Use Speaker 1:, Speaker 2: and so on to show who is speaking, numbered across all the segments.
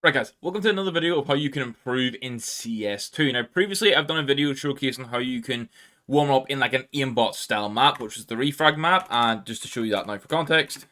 Speaker 1: Right guys, welcome to another video of how you can improve in CS2. Now previously I've done a video showcasing how you can warm up in like an aimbot style map, which is the Refrag map, and just to show you that now for context,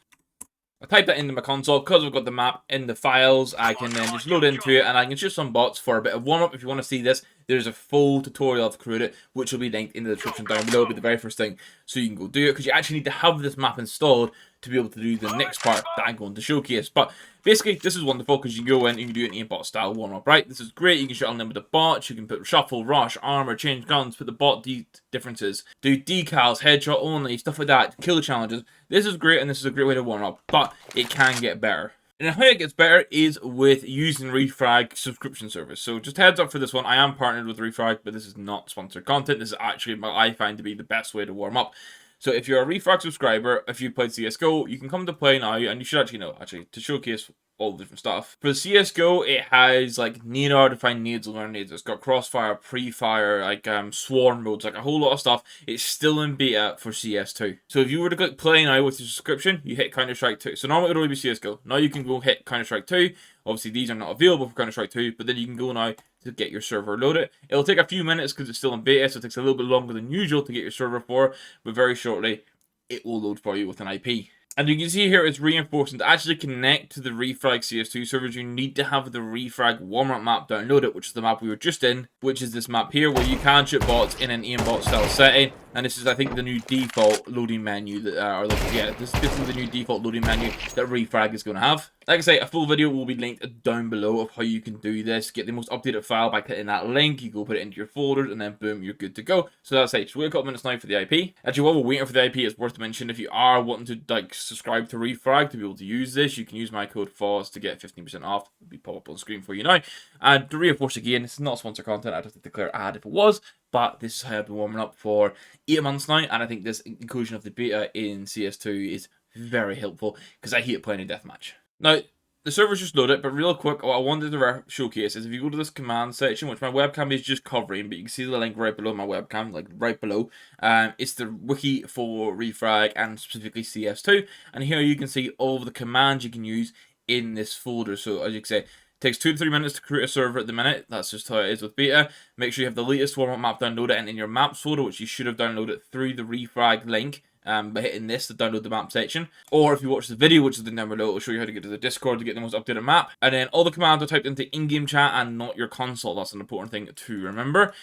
Speaker 1: I type that into my console. Because I've got the map in the files, I can then just load into it and I can shoot some bots for a bit of warm up. If you want to see this, there's a full tutorial I've created, which will be linked in the description down below. It'll be the very first thing, so you can go do it, because you actually need to have this map installed to be able to do the next part that I'm going to showcase. But basically, this is wonderful because you can go in and you can do an aimbot style warm-up, right? This is great. You can shoot unlimited bots, you can put shuffle, rush, armor, change guns, put the bot differences, do decals, headshot only, stuff like that, kill challenges. This is great, and this is a great way to warm up, but it can get better. And how it gets better is with using Refrag subscription service. So just heads up for this one, I am partnered with Refrag, but this is not sponsored content. This is actually what I find to be the best way to warm up. So if you're a Refrag subscriber, if you've played CSGO, you can come to play now, and you should actually know, to showcase all the different stuff. For CSGO, it has like NADR to find nades and learn nades. It's got Crossfire, pre-fire, like swarm modes, like a whole lot of stuff. It's still in beta for CS2. So if you were to click play now with your subscription, you hit Counter-Strike 2. So normally it would only be CSGO. Now you can go hit Counter-Strike 2. Obviously these are not available for Counter-Strike 2, but then you can go now to get your server loaded. It'll take a few minutes because it's still in beta, so it takes a little bit longer than usual to get your server for, but very shortly it will load for you with an IP. And you can see here it's reinforcing to actually connect to the Refrag CS2 servers. You need to have the Refrag Warmup map downloaded, which is the map we were just in, which is this map here where you can shoot bots in an aimbot style setting. And this is, I think, the new default loading menu that, this is the new default loading menu that Refrag is going to have. Like I say, a full video will be linked down below of how you can do this. Get the most updated file by clicking that link. You go put it into your folders, and then boom, you're good to go. So that's it. Just wait a couple minutes now for the IP. Actually, while we're waiting for the IP, it's worth mentioning if you are wanting to like subscribe to Refrag to be able to use this, you can use my code FOZ to get 15% off. It'll be pop up on screen for you now. And to reinforce again, this is not sponsored content. I'd have to declare ad if it was. But this is how I've been warming up for 8 months now, and I think this inclusion of the beta in CS2 is very helpful because I hate playing a deathmatch. Now, the server's just loaded, but real quick, what I wanted to showcase is if you go to this command section, which my webcam is just covering, but you can see the link right below my webcam, like right below. It's the wiki for Refrag and specifically CS2, and here you can see all of the commands you can use in this folder. So as you can say, takes 2 to 3 minutes to create a server at the minute. That's just how it is with beta. Make sure you have the latest warm-up map downloaded and in your maps folder, which you should have downloaded through the Refrag link by hitting this to download the map section. Or if you watch the video, which is the down below, it'll show you how to get to the Discord to get the most updated map. And then all the commands are typed into in-game chat and not your console. That's an important thing to remember.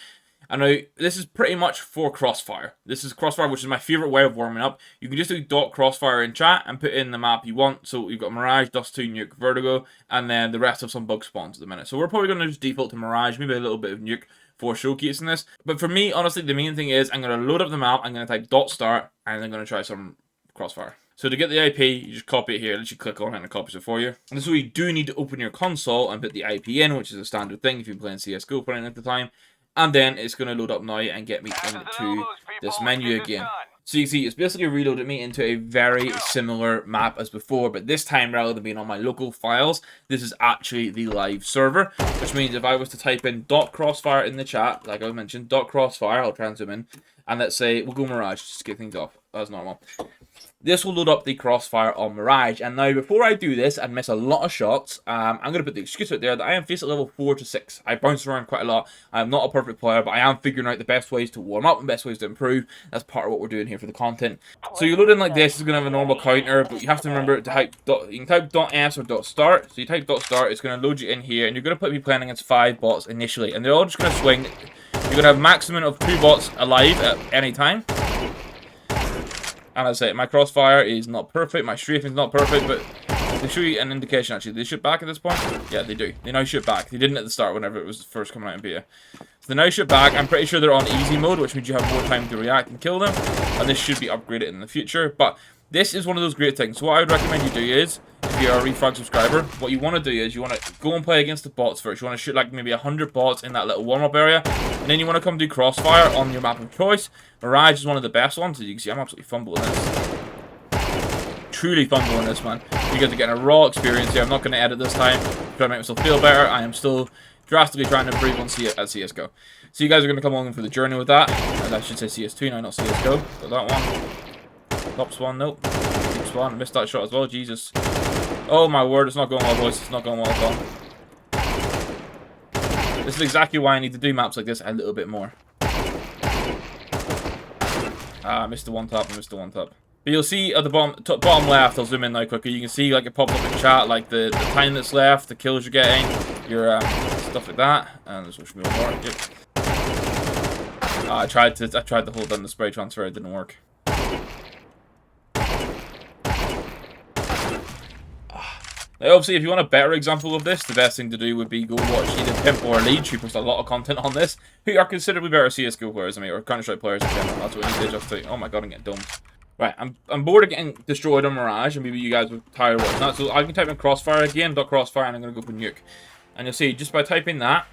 Speaker 1: And now, this is pretty much for Crossfire. This is Crossfire, which is my favourite way of warming up. You can just do .crossfire in chat and put in the map you want. So you've got Mirage, Dust 2, Nuke, Vertigo, and then the rest of some bug spawns at the minute. So we're probably going to just default to Mirage, maybe a little bit of Nuke for showcasing this. But for me, honestly, the main thing is I'm going to load up the map, I'm going to type .start, and I'm going to try some Crossfire. So to get the IP, you just copy it here, literally click on it and it copies it for you. And this is where you do need to open your console and put the IP in, which is a standard thing if you're playing CSGO for any length of time. And then it's going to load up now and get me into this menu again. So you see, it's basically reloaded me into a very similar map as before, but this time, rather than being on my local files, this is actually the live server, which means if I was to type in .crossfire in the chat, like I mentioned, .crossfire, I'll try and zoom in, and let's say, we'll go Mirage, just to get things off, as normal. This will load up the Crossfire on Mirage, and now before I do this and miss a lot of shots, I'm going to put the excuse out there that I am faced at level 4 to 6. I bounce around quite a lot. I'm not a perfect player, but I am figuring out the best ways to warm up and best ways to improve. That's part of what we're doing here for the content. So you load in like this, it's going to have a normal counter, but you have to remember to type you can type .s or .start. So you type .start, it's going to load you in here, and you're going to be playing against 5 bots initially, and they're all just going to swing. You're going to have a maximum of 2 bots alive at any time. And as I say, my Crossfire is not perfect, my strafing is not perfect, but they show you an indication actually. They shoot back at this point? Yeah, they do. They now shoot back. They didn't at the start whenever it was first coming out in beta. So they now shoot back. I'm pretty sure they're on easy mode, which means you have more time to react and kill them. And this should be upgraded in the future. But this is one of those great things. So what I would recommend you do is, if you're a Refrag subscriber, what you want to do is you want to go and play against the bots first. You want to shoot like maybe 100 bots in that little warm-up area. And then you want to come do Crossfire on your map of choice. Mirage is one of the best ones. As you can see, I'm absolutely fumbling this. Truly fumbling this, man. You guys are getting a raw experience here. I'm not going to edit this time. Trying to make myself feel better. I am still drastically trying to improve on CSGO. So you guys are going to come along for the journey with that. And I should say CS2 now, not CSGO. Got that one. Top spawn, nope. Deep spawn, missed that shot as well, Jesus. Oh my word, it's not going well, boys. It's not going well at all. This is exactly why I need to do maps like this a little bit more. I missed the one tap, I missed the one tap. But you'll see at the bottom left, I'll zoom in now quicker, you can see like it pops up in chat, like the time that's left, the kills you're getting, your stuff like that. And there's one more. Yep. I tried to hold down the spray transfer, it didn't work. Now, obviously, if you want a better example of this, the best thing to do would be go watch either Pimp or Leech, who post a lot of content on this, who are considerably better CSGO players than me, or Counter-Strike players in general. That's what you need to just say. Oh my god, I'm getting domed. Right, I'm bored of getting destroyed on Mirage, and maybe you guys are tired of watching that, so I can type in Crossfire again, .crossfire, and I'm going to go for Nuke. And you'll see, just by typing that,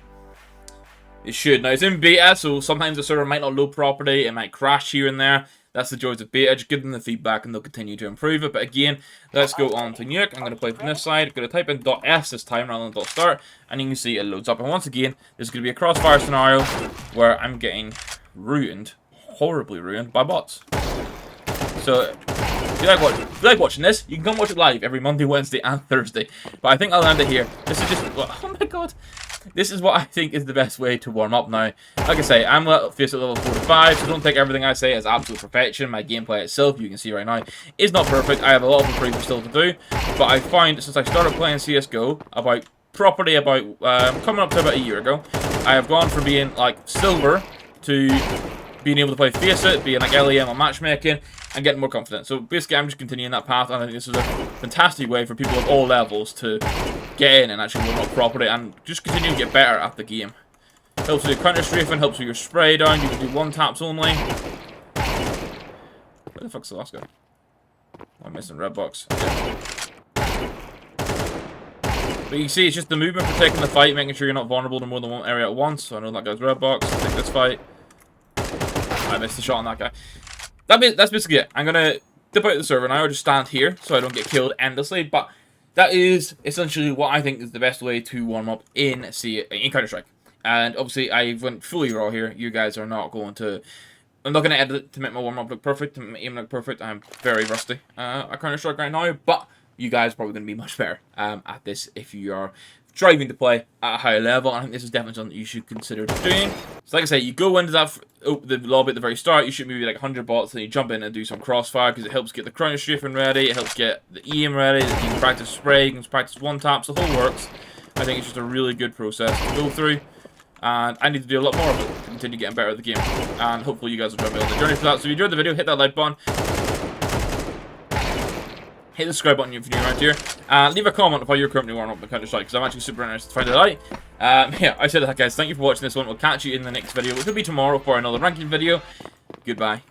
Speaker 1: it should. Now, it's in beta, so sometimes the server might not load properly, it might crash here and there. That's the joys of beta. Just give them the feedback and they'll continue to improve it. But again, let's go on to Nuke. I'm going to play from this side. I'm going to type in .s this time rather than .start. And you can see it loads up. And once again, there's going to be a Crossfire scenario where I'm getting ruined, horribly ruined, by bots. So, if you like watching this, you can come watch it live every Monday, Wednesday, and Thursday. But I think I'll end it here. This is just... Oh my god. This is what I think is the best way to warm up now. Like I say, I'm face at level 45, so don't take everything I say as absolute perfection. My gameplay itself, you can see right now, is not perfect. I have a lot of improvement still to do. But I find, since I started playing CSGO, coming up to about a year ago, I have gone from being like silver to being able to play face it, being like LEM on matchmaking, and getting more confident. So basically, I'm just continuing that path, and I think this is a fantastic way for people of all levels to get in and actually warm up properly and just continue to get better at the game. Helps with your counter strafing, helps with your spray down. You can do one taps only. Where the fuck's the last guy? I'm missing red box. Yeah. But you can see it's just the movement for taking the fight, making sure you're not vulnerable to more than one area at once. So I know that guy's red box. I'll take this fight. I missed the shot on that guy. That's basically it. I'm gonna dip out the server now, or just stand here so I don't get killed endlessly. But that is essentially what I think is the best way to warm up in Counter-Strike. And obviously, I went fully raw here. You guys are not going to... I'm not going to edit it to make my warm-up look perfect, to make my aim look perfect. I'm very rusty at Counter-Strike right now, but you guys are probably going to be much better at this if you are striving to play at a higher level. I think this is definitely something you should consider doing. So like I say, you go into that the lobby at the very start, you shoot maybe like 100 bots, then you jump in and do some Crossfire, because it helps get the counter strafing ready, it helps get the aim ready, you can practice spray, you can practice one taps, the whole works. I think it's just a really good process to go through, and I need to do a lot more of it to continue getting better at the game, and hopefully you guys will join me on the journey for that. So if you enjoyed the video, hit that like button, hit the subscribe button if you're new around here, and leave a comment of how you're currently warming up the Counter-Strike, because I'm actually super interested to find it out. Yeah, I said that, guys. Thank you for watching this one. We'll catch you in the next video, which will be tomorrow for another ranking video. Goodbye.